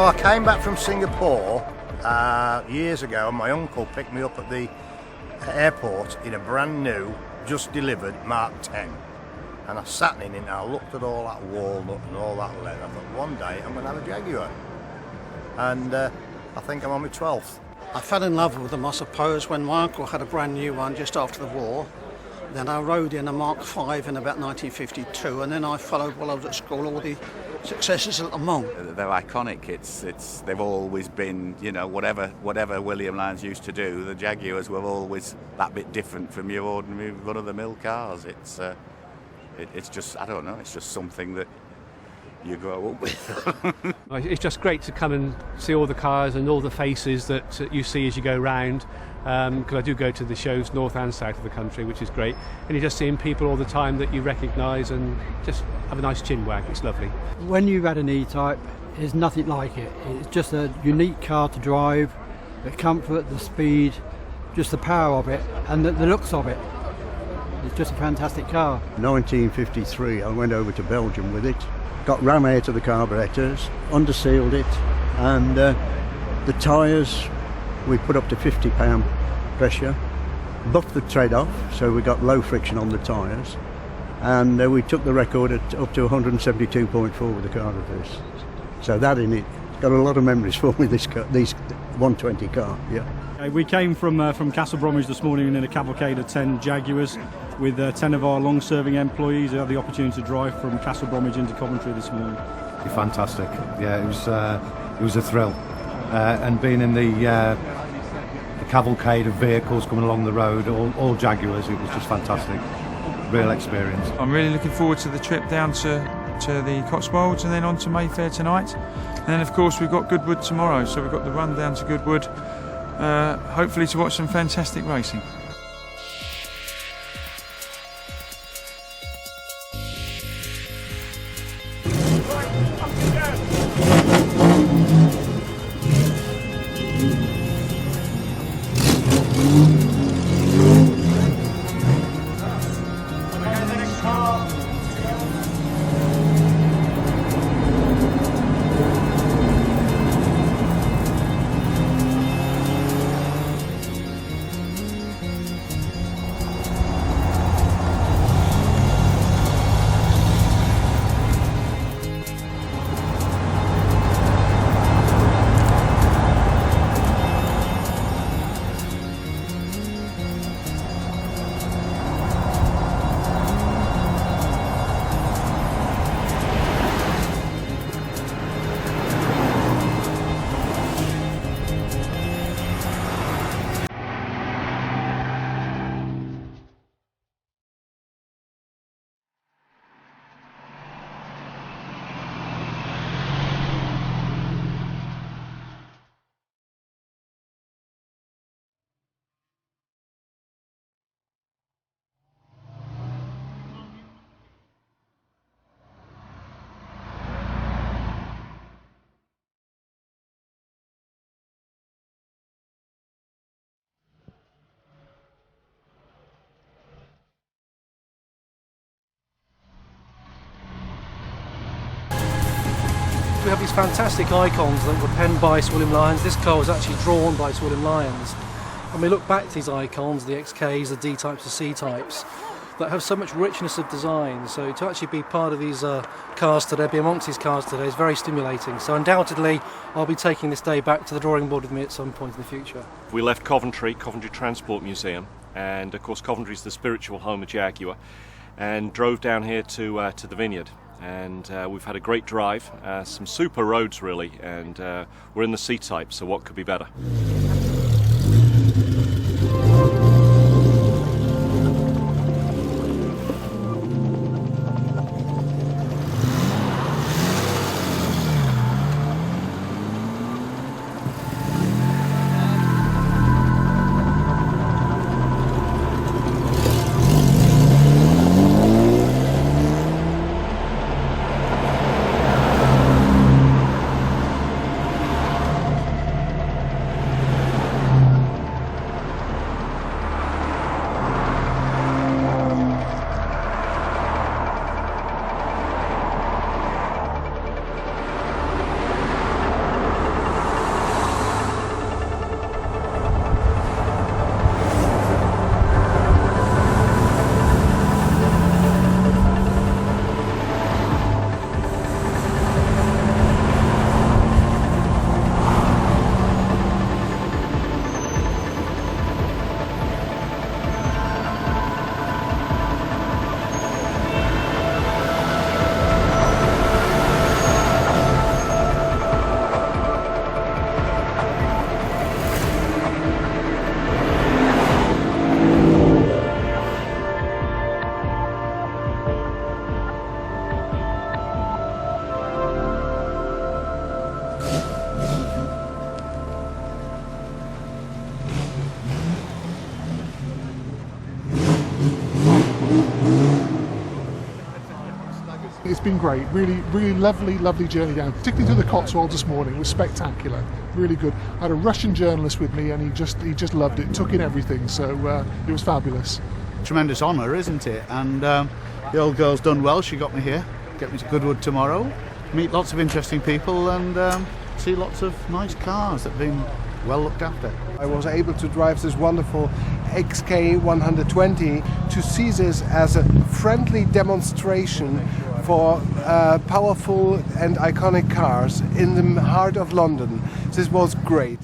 Well, I came back from Singapore years ago, and my uncle picked me up at the airport in a brand new, just delivered Mark 10. And I sat in it and I looked at all that walnut and all that leather. I thought, one day I'm going to have a Jaguar. And I think I'm on my 12th. I fell in love with them, I suppose, when my uncle had a brand new one just after the war. Then I rode in a Mark 5 in about 1952, and then I followed while I was at school all the successes at Le Mans. They're iconic. They've always been, you know, whatever William Lyons used to do, the Jaguars were always that bit different from your ordinary run-of-the-mill cars. It's just, I don't know, it's just something that you grow up with. It's just great to come and see all the cars and all the faces that you see as you go round, because I do go to the shows north and south of the country, which is great, and you're just seeing people all the time that you recognise and just have a nice chin wag. It's lovely. When you've had an E-Type, there's nothing like it. It's just a unique car to drive, the comfort, the speed, just the power of it and the looks of it. It's just a fantastic car. 1953, I went over to Belgium with it, got ram air to the carburettors, undersealed it, and the tyres we put up to 50 pound pressure, buffed the tread off so we got low friction on the tyres, and we took the record up to 172.4 with the car reverse. So that in it got a lot of memories for me, this 120 car, yeah. We came from Castle Bromwich this morning in a cavalcade of 10 Jaguars with 10 of our long-serving employees who had the opportunity to drive from Castle Bromwich into Coventry this morning. Fantastic, yeah, it was a thrill, and being in the cavalcade of vehicles coming along the road, all Jaguars, it was just fantastic, real experience. I'm really looking forward to the trip down to the Cotswolds and then on to Mayfair tonight, and then of course we've got Goodwood tomorrow, so we've got the run down to Goodwood, hopefully to watch some fantastic racing. We have these fantastic icons that were penned by Sir William Lyons. This car was actually drawn by Sir William Lyons. And we look back to these icons, the XKs, the D-types, the C-types, that have so much richness of design. So to actually be part of these cars today, be amongst these cars today, is very stimulating. So undoubtedly, I'll be taking this day back to the drawing board with me at some point in the future. We left Coventry Transport Museum, and of course Coventry's the spiritual home of Jaguar, and drove down here to the vineyard. And we've had a great drive, some super roads really, and we're in the C-type, so what could be better? It's been great, really lovely journey down, particularly to the Cotswolds this morning. It was spectacular, really good. I had a Russian journalist with me and he just loved it, took in everything, so it was fabulous. Tremendous honour, isn't it? And the old girl's done well, she got me here, get me to Goodwood tomorrow, meet lots of interesting people and see lots of nice cars that have been well looked after. I was able to drive this wonderful XK 120 to see this as a friendly demonstration for powerful and iconic cars in the heart of London. This was great.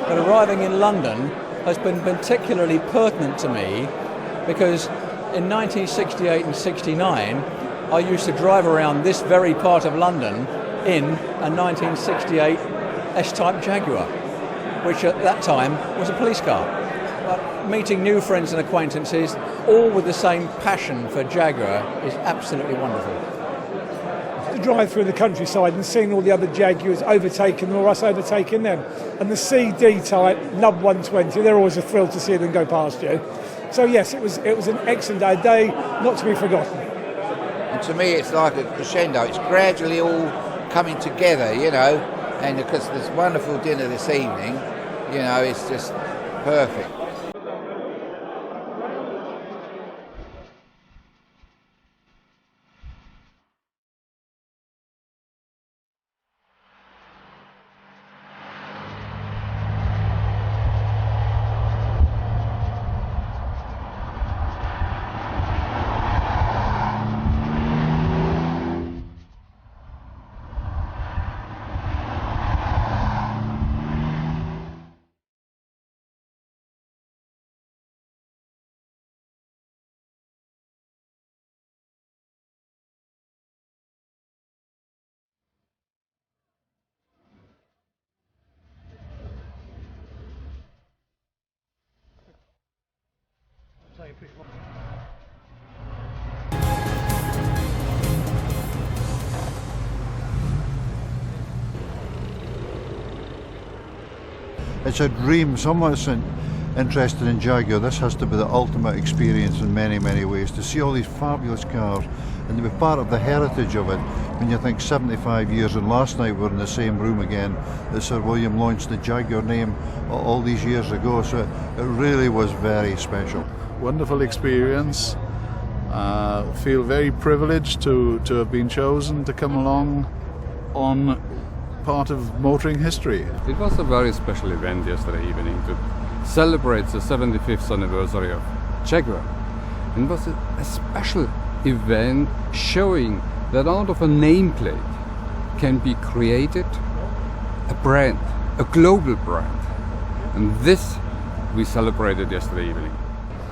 But arriving in London has been particularly pertinent to me because in 1968 and 69 I used to drive around this very part of London in a 1968 S-Type Jaguar, which at that time was a police car. But meeting new friends and acquaintances, all with the same passion for Jaguar, is absolutely wonderful. To drive through the countryside and seeing all the other Jaguars overtaking or us overtaking them. And the CD-Type Nub 120, they're always a thrill to see them go past you. So yes, it was an excellent day, a day not to be forgotten. And to me it's like a crescendo, it's gradually all coming together, you know, and because of this wonderful dinner this evening, you know, it's just perfect. It's a dream. Someone that's interested in Jaguar, this has to be the ultimate experience in many ways, to see all these fabulous cars and to be part of the heritage of it. When you think 75 years, and last night we were in the same room again that Sir William launched the Jaguar name all these years ago, so it really was very special. Wonderful experience. Feel very privileged to have been chosen to come along on part of motoring history. It was a very special event yesterday evening to celebrate the 75th anniversary of Jaguar. And it was a special event showing that out of a nameplate can be created a brand, a global brand. And this we celebrated yesterday evening.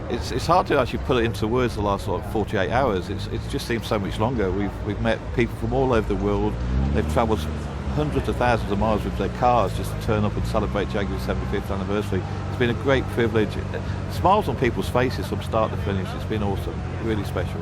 It's hard to actually put it into words the last 48 hours. It just seems so much longer. We've met people from all over the world. They've travelled hundreds of thousands of miles with their cars just to turn up and celebrate Jaguar's 75th anniversary. It's been a great privilege. Smiles on people's faces from start to finish. It's been awesome, really special.